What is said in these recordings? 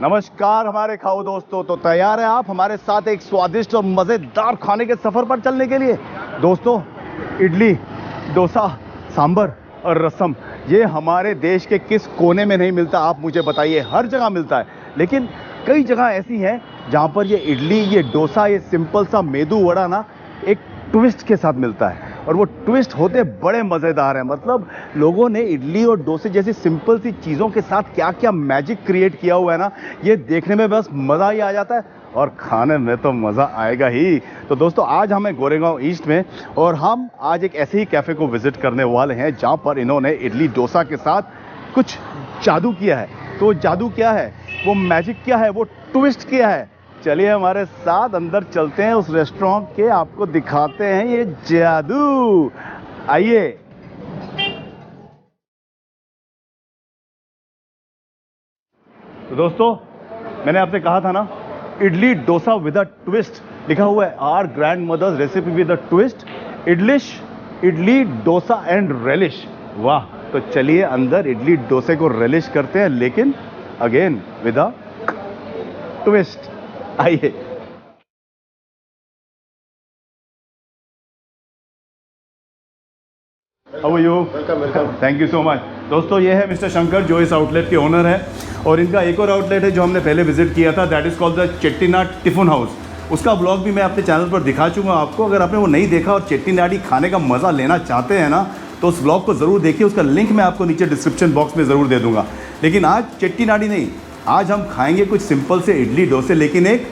नमस्कार हमारे खाओ दोस्तों। तो तैयार हैं आप हमारे साथ एक स्वादिष्ट और मज़ेदार खाने के सफ़र पर चलने के लिए? दोस्तों, इडली, डोसा, सांभर और रसम, ये हमारे देश के किस कोने में नहीं मिलता आप मुझे बताइए। हर जगह मिलता है, लेकिन कई जगह ऐसी हैं जहाँ पर ये इडली, ये डोसा, ये सिंपल सा मेदू वड़ा ना एक ट्विस्ट के साथ मिलता है, और वो ट्विस्ट होते बड़े मज़ेदार हैं। मतलब लोगों ने इडली और डोसे जैसी सिंपल सी चीज़ों के साथ क्या क्या मैजिक क्रिएट किया हुआ है ना, ये देखने में बस मज़ा ही आ जाता है और खाने में तो मज़ा आएगा ही। तो दोस्तों, आज हम हैं गोरेगांव ईस्ट में, और हम आज एक ऐसे ही कैफ़े को विज़िट करने वाले हैं जहाँ पर इन्होंने इडली डोसा के साथ कुछ जादू किया है। तो जादू क्या है, वो मैजिक क्या है, वो ट्विस्ट क्या है, चलिए हमारे साथ अंदर चलते हैं उस रेस्टोरेंट के, आपको दिखाते हैं ये जादू। आइए। तो दोस्तों, मैंने आपसे कहा था ना, idli dosa with a twist लिखा हुआ है, our grandmother's recipe with a twist, idli dosa and relish. वाह, तो चलिए अंदर इडली डोसे को रेलिश करते हैं, लेकिन अगेन विद अ ट्विस्ट। आइए। How are you? Welcome. Thank you so much. दोस्तों, ये है मिस्टर शंकर जो इस आउटलेट के ओनर है, और इनका एक और आउटलेट है जो हमने पहले विजिट किया था, that is called the Chettinad tiffin house. उसका ब्लॉग भी मैं अपने चैनल पर दिखा चुका आपको। अगर आपने वो नहीं देखा और चेट्टीनाडी खाने का मज़ा लेना चाहते हैं ना, तो उस ब्लॉग को ज़रूर देखिए। उसका लिंक मैं आपको नीचे डिस्क्रिप्शन बॉक्स में ज़रूर दे दूँगा। लेकिन आज चेट्टीनाडी नहीं, आज हम खाएँगे कुछ सिंपल से इडली डोसे, लेकिन एक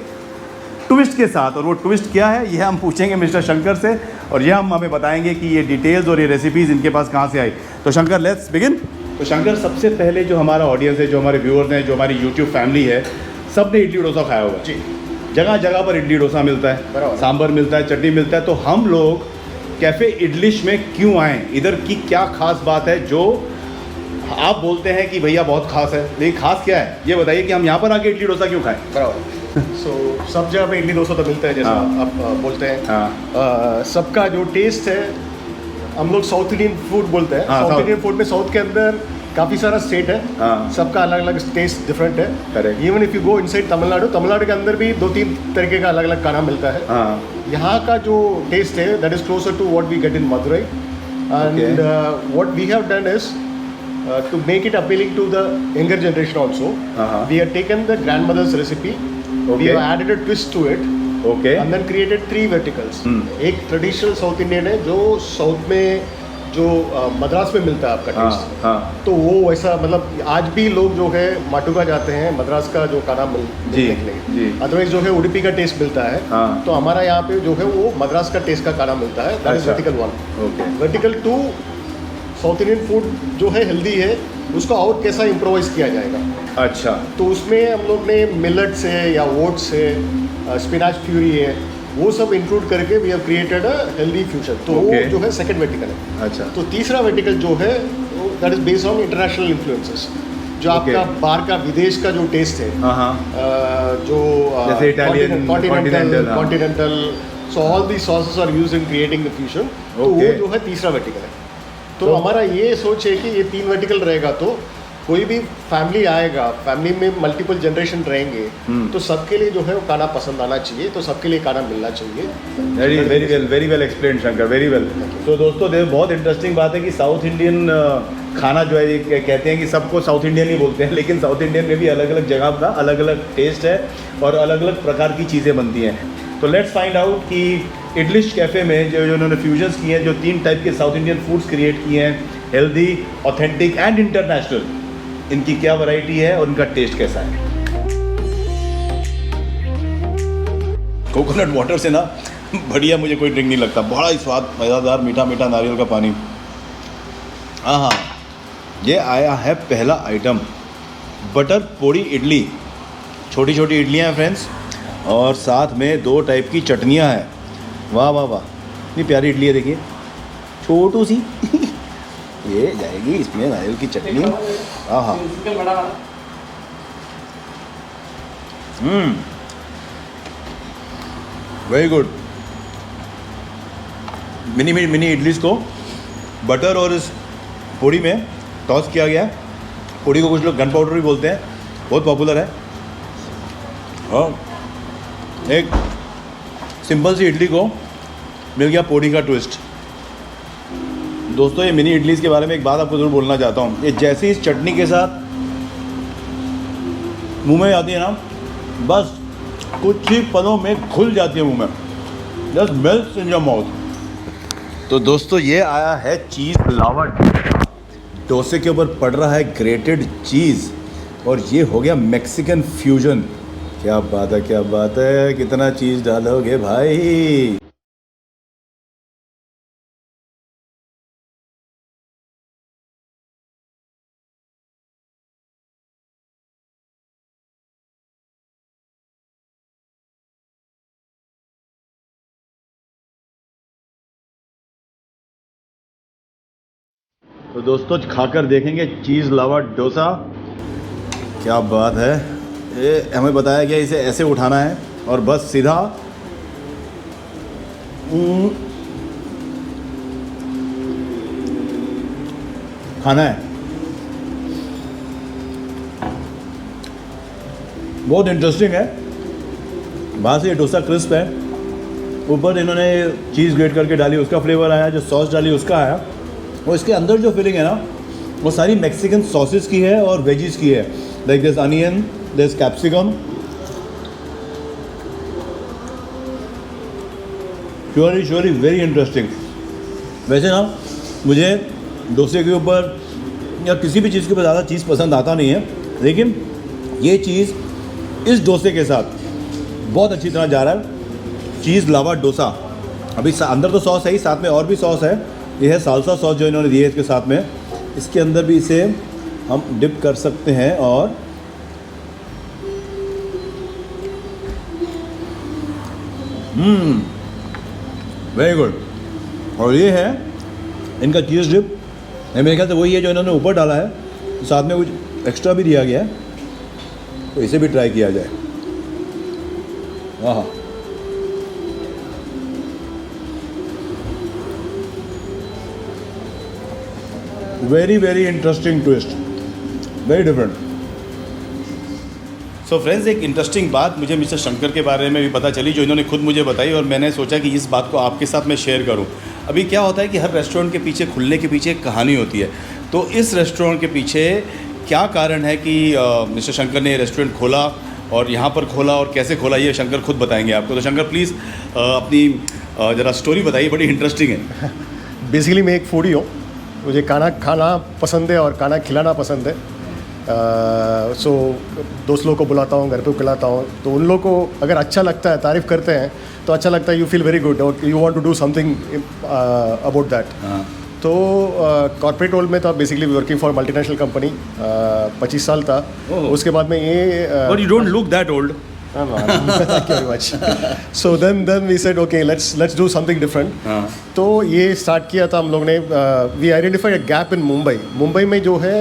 ट्विस्ट के साथ। और वो ट्विस्ट क्या है, ये हम पूछेंगे मिस्टर शंकर से, और ये हम हमें बताएंगे कि ये डिटेल्स और ये रेसिपीज़ इनके पास कहाँ से आई। तो शंकर, लेट्स बिगिन। तो शंकर, सबसे पहले जो हमारा ऑडियंस है, जो हमारे व्यूअर्स हैं, जो हमारी यूट्यूब फैमिली है, सब ने इडली डोसा खाया होगा जी। जगह जगह पर इडली डोसा मिलता है, सांभर मिलता है, चटनी मिलता है। तो हम लोग कैफ़े इडलिश में क्यों आएँ? इधर की क्या खास बात है जो आप बोलते हैं कि भैया बहुत खास है, लेकिन खास क्या है ये बताइए कि हम यहाँ पर आके इडली डोसा क्यों खाएं? बराबर। सब जगह पे इडली डोसा तो मिलता है, जैसा आप बोलते हैं। सबका जो टेस्ट है, हम लोग साउथ इंडियन फूड बोलते हैं। साउथ इंडियन फूड में साउथ के अंदर काफ़ी सारा स्टेट है, सबका अलग अलग टेस्ट डिफरेंट है। Correct. Even if you go inside Tamil Nadu के अंदर भी 2-3 तरीके का अलग अलग खाना मिलता है। यहाँ का जो टेस्ट है, that is closer to what we get in Madurai, and what we have done is to make it appealing to the younger generation also. We have taken the grandmother's recipe, we have added a twist to it, and then created 3 verticals. एक traditional south Indian है जो south में जो मद्रास में मिलता है आपका test, तो वो वैसा, मतलब आज भी लोग जो है माटुका जाते हैं मद्रास का जो खाना मिलने के लिए, अदरवाइज जो है उडुपी का टेस्ट मिलता है। तो हमारा यहाँ पे जो है वो मद्रास का टेस्ट का खाना मिलता है, that is vertical 1। Vertical 2, south Indian food जो है हेल्दी है, उसको और कैसा इम्प्रोवाइज किया जाएगा। अच्छा। तो उसमें हम लोग ने मिलेट से या ओट से, स्पिनाच प्यूरी है, वो सब इंक्लूड करके we have created a healthy fusion. तो वो जो है सेकंड वर्टिकल है। अच्छा। तो तीसरा वर्टिकल जो है that is based on international influences, जो आपका बाहर का विदेश का जो टेस्ट है, जो Italian, continental, so all the sauces are used in creating the fusion. तो वो जो है तीसरा वर्टिकल है। तो हमारा ये सोच है कि ये 3 वर्टिकल रहेगा तो कोई भी फैमिली आएगा, फैमिली में मल्टीपल जनरेशन रहेंगे, तो सबके लिए जो है वो खाना पसंद आना चाहिए, तो सबके लिए खाना मिलना चाहिए। Very well explain Shankar, very well. तो दोस्तों, देखो, बहुत इंटरेस्टिंग बात है कि साउथ इंडियन खाना जो है, ये कहते हैं कि सबको साउथ इंडियन ही बोलते हैं, लेकिन साउथ इंडियन में भी अलग अलग जगह का अलग अलग टेस्ट है और अलग अलग प्रकार की चीज़ें बनती हैं। तो लेट्स फाइंड आउट कि इडलिश कैफ़े में जो उन्होंने फ्यूजन्स किए हैं, जो 3 टाइप के साउथ इंडियन फूड्स क्रिएट किए हैं, हेल्दी, ऑथेंटिक एंड इंटरनेशनल, इनकी क्या वैरायटी है और इनका टेस्ट कैसा है। कोकोनट वाटर से ना बढ़िया मुझे कोई ड्रिंक नहीं लगता, बड़ा ही स्वाद, मज़ेदार, मीठा मीठा नारियल का पानी। हाँ, ये आया है पहला आइटम, बटर पोड़ी इडली। छोटी छोटी इडलियाँ हैं फ्रेंड्स, और साथ में 2 टाइप की चटनियाँ हैं। वाह वाह वाह, इतनी प्यारी इडली है, देखिए छोटू सी ये जाएगी इसमें नारियल की चटनी। हाँ, वेरी गुड। मिनी इडलीज को बटर और इस पूड़ी में टॉस किया गया है। पूड़ी को कुछ लोग गन पाउडर भी बोलते हैं, बहुत पॉपुलर है। और एक सिंपल सी इडली को मिल गया पोड़ी का ट्विस्ट। दोस्तों ये मिनी इडलीज़ के बारे में एक बात आपको ज़रूर बोलना चाहता हूँ। ये जैसे इस चटनी के साथ मुंह में आती है ना, बस कुछ ही पलों में घुल जाती है मुंह में, just melts in your mouth. तो दोस्तों ये आया है चीज़ लावा डोसे के ऊपर पड़ रहा है ग्रेटेड चीज़, और ये हो गया मैक्सिकन फ्यूजन। क्या बात है, क्या बात है, कितना चीज़ डालोगे भाई। तो दोस्तों खाकर देखेंगे चीज़ लावा डोसा। क्या बात है। ये हमें बताया गया इसे ऐसे उठाना है और बस सीधा खाना है। बहुत इंटरेस्टिंग है। बाहर से ये डोसा क्रिस्प है, ऊपर इन्होंने चीज़ ग्रेट करके डाली, उसका फ्लेवर आया, जो सॉस डाली उसका आया, और इसके अंदर जो फिलिंग है ना वो सारी मैक्सिकन सॉसेस की है और वेजीज की है। Like this onion, this capsicum, surely very interesting. वैसे ना मुझे डोसे के ऊपर या किसी भी चीज़ के ऊपर ज़्यादा चीज़ पसंद आता नहीं है, लेकिन ये चीज़ इस डोसे के साथ बहुत अच्छी तरह जा रहा है। चीज़ लावा डोसा, अभी अंदर तो सॉस है ही, साथ में और भी सॉस है। ये है साल्सा सॉस जो इन्होंने दी है इसके साथ में। इसके अंदर भी इसे हम डिप कर सकते हैं और वेरी गुड। और ये है इनका चीज़ डिप, मेरे ख्याल से वही है जो इन्होंने ऊपर डाला है, साथ में कुछ एक्स्ट्रा भी दिया गया है, तो इसे भी ट्राई किया जाए। हाँ, very interesting twist, very different. So friends, एक इंटरेस्टिंग बात मुझे मिस्टर शंकर के बारे में भी पता चली, जो इन्होंने खुद मुझे बताई, और मैंने सोचा कि इस बात को आपके साथ मैं शेयर करूं। अभी क्या होता है कि हर रेस्टोरेंट के पीछे, खुलने के पीछे एक कहानी होती है। तो इस रेस्टोरेंट के पीछे क्या कारण है कि मिस्टर शंकर ने रेस्टोरेंट खोला और यहाँ पर खोला, और कैसे खोला ये शंकर खुद बताएंगे आपको। तो शंकर प्लीज़ अपनी ज़रा स्टोरी बताइए, बड़ी इंटरेस्टिंग है। बेसिकली मैं एक फूडी हूँ, मुझे खाना पसंद है और खाना खिलाना पसंद है। सो दोस्त लोगों को बुलाता हूँ, घर पे खिलाता हूँ, तो उन लोगों को अगर अच्छा लगता है, तारीफ़ करते हैं तो अच्छा लगता है, यू फील वेरी गुड और you want to do something about that. तो कॉर्पोरेट रोल में था, basically working for multinational company, 25 साल था। उसके बाद में ये but you don't look that old. Thank you very much. So then we said okay, let's do something different. तो ये स्टार्ट किया था हम लोग ने। We identify a gap in Mumbai में जो है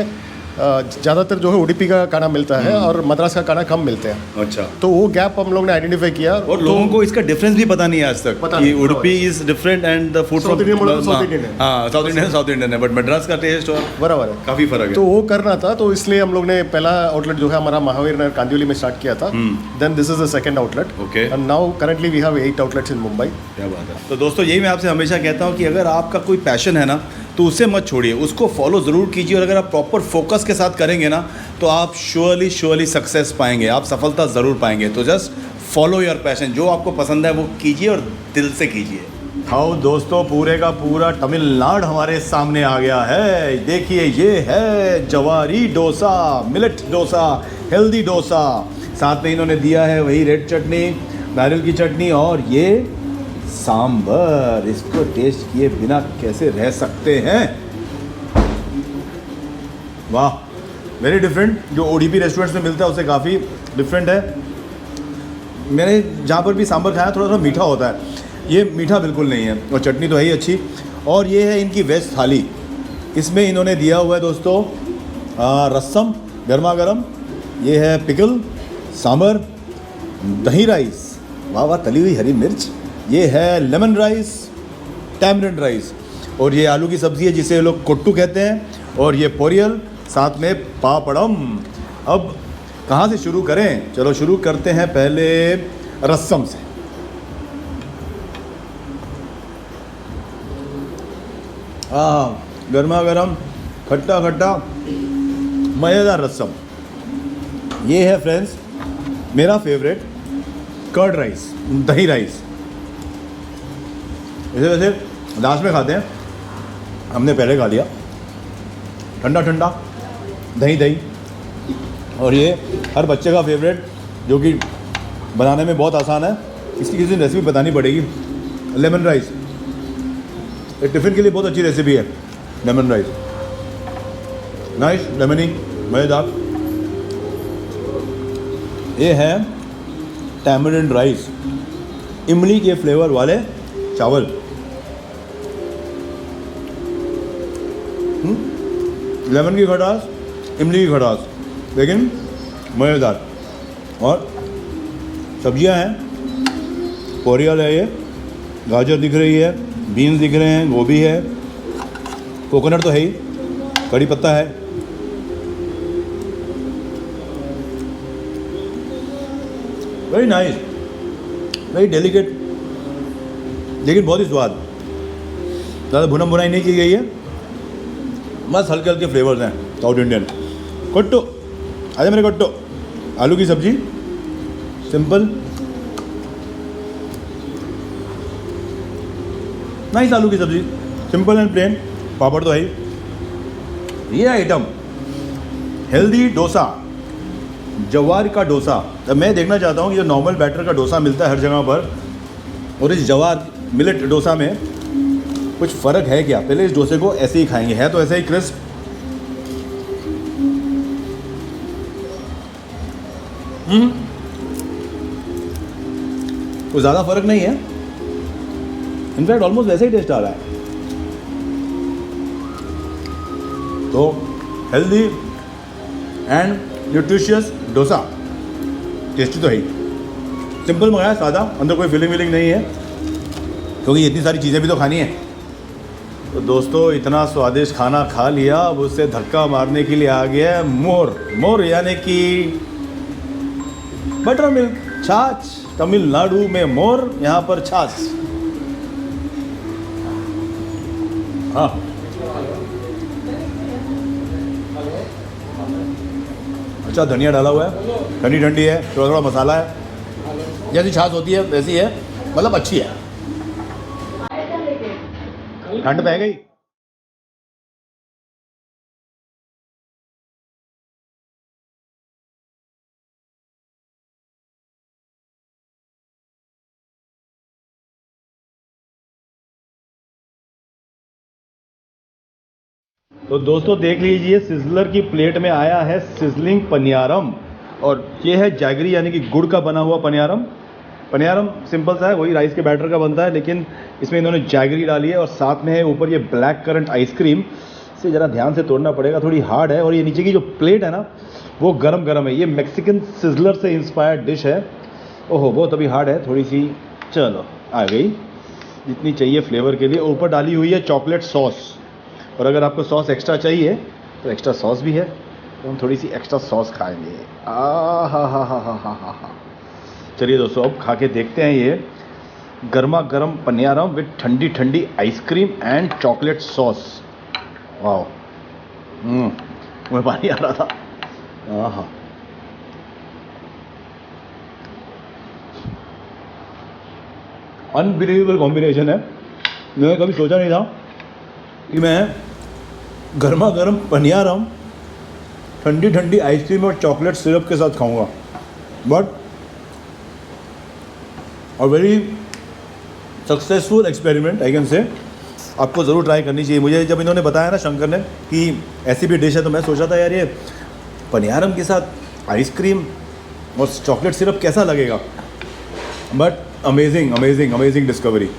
ज़्यादातर जो है उडुपी का खाना मिलता है और मद्रास का खाना कम मिलते हैं। अच्छा। तो वो गैप हम लोग ने आइडेंटिफाई किया, और लोगों को इसका डिफरेंस भी पता नहीं है आज तक कि Udupi is different and the food south Indian है। हाँ, साउथ इंडियन है, बट मद्रास का टेस्ट और बराबर है, काफ़ी फर्क है। तो वो करना था, तो इसलिए हम लोग ने पहला आउटलेट जो है हमारा महावीर नगर कांदिवली में स्टार्ट किया था। Then this is the second outlet. Okay. And now currently we have 8 outlets in Mumbai. क्या बात है। तो दोस्तों यही मैं आपसे हमेशा कहता हूँ कि अगर आपका कोई पैशन है ना, तो उसे मत छोड़िए, उसको फॉलो ज़रूर कीजिए, और अगर आप प्रॉपर फोकस के साथ करेंगे ना, तो आप श्योरली सक्सेस पाएंगे, आप सफलता ज़रूर पाएंगे। तो जस्ट फॉलो योर पैशन, जो आपको पसंद है वो कीजिए और दिल से कीजिए। आओ दोस्तों, पूरे का पूरा तमिलनाडु हमारे सामने आ गया है। देखिए, ये है जवारी डोसा, मिलेट डोसा, हेल्दी डोसा। साथ में इन्होंने दिया है वही रेड चटनी, नारियल की चटनी, और ये सांभर। इसको टेस्ट किए बिना कैसे रह सकते हैं। वाह, वेरी डिफरेंट। जो ओडीपी रेस्टोरेंट्स में मिलता है उससे काफ़ी डिफरेंट है। मैंने जहाँ पर भी सांभर खाया थोड़ा मीठा होता है, ये मीठा बिल्कुल नहीं है, और चटनी तो है ही अच्छी। और ये है इनकी वेज थाली, इसमें इन्होंने दिया हुआ है दोस्तों रसम गर्मा गर्म, ये है पिकल, सांभर, दही राइस, वाह वाह, तली हुई हरी मिर्च, ये है लेमन राइस, टैमरिंड राइस, और ये आलू की सब्ज़ी है जिसे लोग कोट्टू कहते हैं, और ये पोरियल, साथ में पापड़म। अब कहाँ से शुरू करें? चलो शुरू करते हैं पहले रसम से। गर्मा गर्म खट्टा खट्टा मज़ेदार रसम। ये है फ्रेंड्स मेरा फेवरेट कर्ड राइस, दही राइस। इसे वैसे लास्ट में खाते हैं, हमने पहले खा लिया। ठंडा ठंडा दही दही, और ये हर बच्चे का फेवरेट, जो कि बनाने में बहुत आसान है। इसकी किसी रेसिपी बतानी पड़ेगी। लेमन राइस, ये टिफ़िन के लिए बहुत अच्छी रेसिपी है लेमन राइस। नाइस लेमनी, मज़ेदार। ये है टैमरिंड राइस, इमली के फ्लेवर वाले चावल। लेमन की खटास, इमली की खटास, लेकिन मज़ेदार। और सब्जियां हैं, कोरियल है, ये गाजर दिख रही है, बीन्स दिख रहे हैं, गोभी है, कोकोनट तो है ही, कड़ी पत्ता है। वेरी नाइस, वेरी डेलिकेट, लेकिन बहुत ही स्वाद। ज़्यादा भुना भुनाई नहीं की गई है, बस हल्के हल्के फ्लेवर्स हैं साउथ इंडियन। कट्टो, आजा मेरे कट्टो। आलू की सब्जी, सिंपल नाइस आलू की सब्जी, सिंपल एंड प्लेन। पापड़ तो है ही। ये आइटम हेल्दी डोसा, जवार का डोसा। अब मैं देखना चाहता हूँ कि जो नॉर्मल बैटर का डोसा मिलता है हर जगह पर, और इस जवार मिलेट डोसा में कुछ फ़र्क है क्या? पहले इस डोसे को ऐसे ही खाएंगे, है तो ऐसे ही क्रिस्प। कुछ ज़्यादा फ़र्क नहीं है, इनफैक्ट ऑलमोस्ट वैसे ही टेस्ट आ रहा है। तो healthy and nutritious dosa, tasty तो है ही। सिंपल मंगाया, सादा, अंदर कोई फीलिंग वीलिंग नहीं है, क्योंकि इतनी सारी चीज़ें भी तो खानी है। तो दोस्तों इतना स्वादिष्ट खाना खा लिया, अब उससे धक्का मारने के लिए आ गया है मोर। मोर यानी कि बटर मिल्क, छाछ। तमिलनाडु में मोर, यहाँ पर छाछ। हाँ, अच्छा धनिया डाला हुआ है, ठंडी ठंडी है, थोड़ा थोड़ा मसाला है, जैसी छाछ होती है वैसी है, मतलब अच्छी है। ठंड पै गई। तो दोस्तों देख लीजिए, सिजलर की प्लेट में आया है सिजलिंग पनियारम, और ये है जैगरी यानी कि गुड़ का बना हुआ पनियारम। पनियारम सिंपल सा है, वही राइस के बैटर का बनता है, लेकिन इसमें इन्होंने जैगरी डाली है, और साथ में है ऊपर ये ब्लैक करंट आइसक्रीम। इसे ज़रा ध्यान से तोड़ना पड़ेगा, थोड़ी हार्ड है, और ये नीचे की जो प्लेट है ना वो गरम गरम है। ये मैक्सिकन सिजलर से इंस्पायर्ड डिश है। ओहो बहुत अभी हार्ड है थोड़ी सी, चलो आ गई जितनी चाहिए फ्लेवर के लिए। ऊपर डाली हुई है चॉकलेट सॉस, और अगर आपको सॉस एक्स्ट्रा चाहिए तो एक्स्ट्रा सॉस भी है, तो हम थोड़ी सी एक्स्ट्रा सॉस खाएंगे। हा। चलिए दोस्तों अब खा के देखते हैं ये गर्मा गर्म पनियारम विद ठंडी ठंडी आइसक्रीम एंड चॉकलेट सॉस। वाह, मुझे पानी आ रहा था। आहा, अनबिलीवेबल कॉम्बिनेशन है। मैंने कभी सोचा नहीं था कि मैं गर्मा गर्म पनियारम ठंडी ठंडी आइसक्रीम और चॉकलेट सिरप के साथ खाऊंगा, बट और very successful experiment I can say. आपको ज़रूर ट्राई करनी चाहिए। मुझे जब इन्होंने बताया ना शंकर ने कि ऐसी भी डिश है, तो मैं सोचा था यार ये पनियारम के साथ आइसक्रीम और चॉकलेट सिरप कैसा लगेगा, but amazing amazing amazing discovery.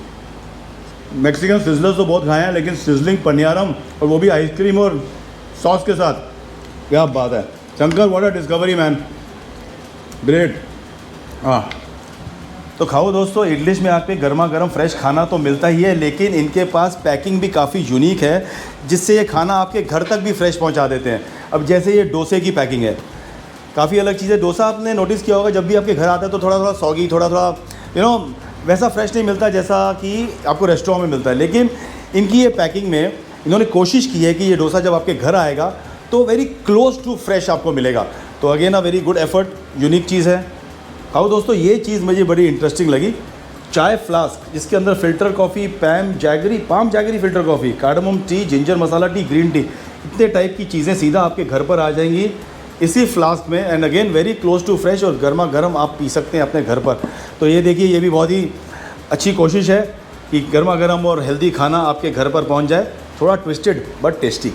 Mexican sizzlers तो बहुत खाए हैं, लेकिन सिजलिंग पनियारम और वो भी आइसक्रीम और सॉस के साथ, क्या बात है Shankar, what a discovery man, great. हाँ तो खाओ दोस्तों, इडलिश में आके गर्मा गर्म फ्रेश खाना तो मिलता ही है, लेकिन इनके पास पैकिंग भी काफ़ी यूनिक है, जिससे ये खाना आपके घर तक भी फ्रेश पहुंचा देते हैं। अब जैसे ये डोसे की पैकिंग है, काफ़ी अलग चीज़ है। डोसा आपने नोटिस किया होगा, जब भी आपके घर आता है तो थोड़ा थोड़ा सॉगी, थोड़ा थोड़ा वैसा फ्रेश नहीं मिलता जैसा कि आपको रेस्टोरेंट में मिलता है। लेकिन इनकी ये पैकिंग में इन्होंने कोशिश की है कि ये डोसा जब आपके घर आएगा तो वेरी क्लोज टू फ्रेश आपको मिलेगा। तो again very good effort, unique चीज़ है। खाओ दोस्तों, ये चीज़ मुझे बड़ी इंटरेस्टिंग लगी। चाय फ्लास्क जिसके अंदर filter coffee, palm jaggery filter coffee, cardamom tea, ginger masala tea, green tea, इतने टाइप की चीज़ें सीधा आपके घर पर आ जाएंगी इसी फ्लास्क में। And again very close to fresh, और गर्मा गर्म आप पी सकते हैं अपने घर पर। तो ये देखिए, ये भी बहुत ही अच्छी कोशिश है कि गर्मा गर्म और हेल्दी खाना आपके घर पर पहुंच जाए। थोड़ा ट्विस्टेड बट टेस्टी।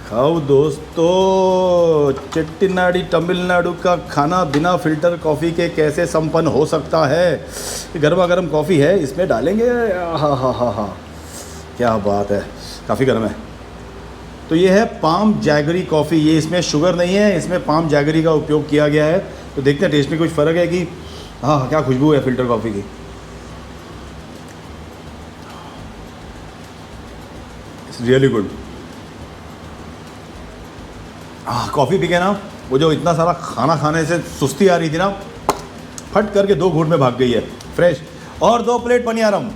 खाओ दोस्तों, चेट्टीनाडी तमिलनाडु का खाना बिना फ़िल्टर कॉफ़ी के कैसे संपन्न हो सकता है। गर्मा गर्म कॉफ़ी है, इसमें डालेंगे, हाँ हाँ हाँ हाँ, क्या बात है, काफ़ी गर्म है। तो ये है पाम जैगरी कॉफ़ी, ये इसमें शुगर नहीं है, इसमें पाम जैगरी का उपयोग किया गया है। तो देखते हैं टेस्ट में कुछ फ़र्क है कि हाँ, क्या खुशबू है फ़िल्टर कॉफ़ी की। It's really good. Coffee P के ना, वो जो इतना सारा खाना खाने से सुस्ती आ रही थी ना, फट करके 2 घूंट में भाग गई है, फ्रेश। और 2 प्लेट पनियारम।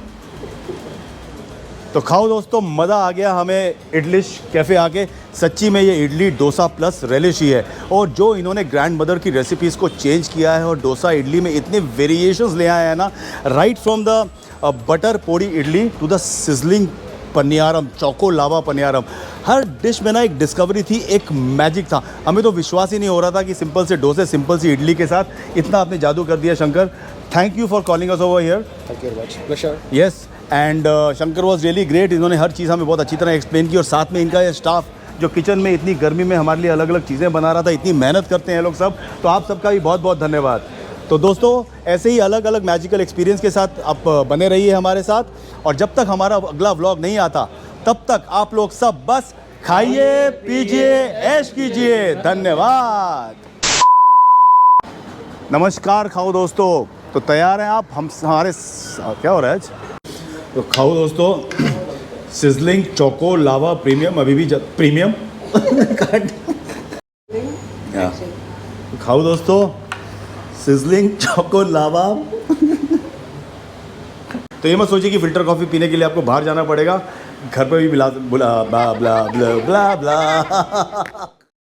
तो खाओ दोस्तों, मज़ा आ गया हमें इडलिश कैफ़े आके। सच्ची में ये इडली डोसा प्लस रेलिश ही है। और जो इन्होंने ग्रैंड मदर की रेसिपीज़ को चेंज किया है और डोसा इडली में इतने वेरिएशंस ले आए हैं ना, right from the butter podi idli to the sizzling paniyaram, choco lava paniyaram, हर डिश में ना एक डिस्कवरी थी, एक मैजिक था। हमें तो विश्वास ही नहीं हो रहा था कि सिंपल से डोसे, सिंपल सी इडली के साथ इतना आपने जादू कर दिया। Shankar, thank you for calling us over here. Thank you very much, pleasure. Yes, and Shankar was really great. इन्होंने हर चीज़ हमें बहुत अच्छी तरह एक्सप्लेन की, और साथ में इनका ये स्टाफ जो किचन में इतनी गर्मी में हमारे लिए अलग अलग चीज़ें बना रहा था, इतनी मेहनत करते हैं लोग सब। तो आप सबका भी बहुत बहुत धन्यवाद। तो दोस्तों, ऐसे ही अलग अलग मैजिकल एक्सपीरियंस के साथ आप बने रहिए हमारे साथ, और जब तक हमारा अगला व्लॉग नहीं आता तब तक आप लोग सब बस खाइए, पीजिए, ऐश कीजिए। धन्यवाद। नमस्कार खाओ दोस्तों, तो तैयार हैं आप हमारे क्या हो रहा है आज? तो खाओ दोस्तों, सिजलिंग चोको लावा प्रीमियम, अभी भी प्रीमियम तो खाओ दोस्तों, सिजलिंग चोको लावा। तो ये मत सोचिए कि फ़िल्टर कॉफ़ी पीने के लिए आपको बाहर जाना पड़ेगा, घर पर भी बुला बुला ब्ला ब्ला ब्ला ब्ला ब्ला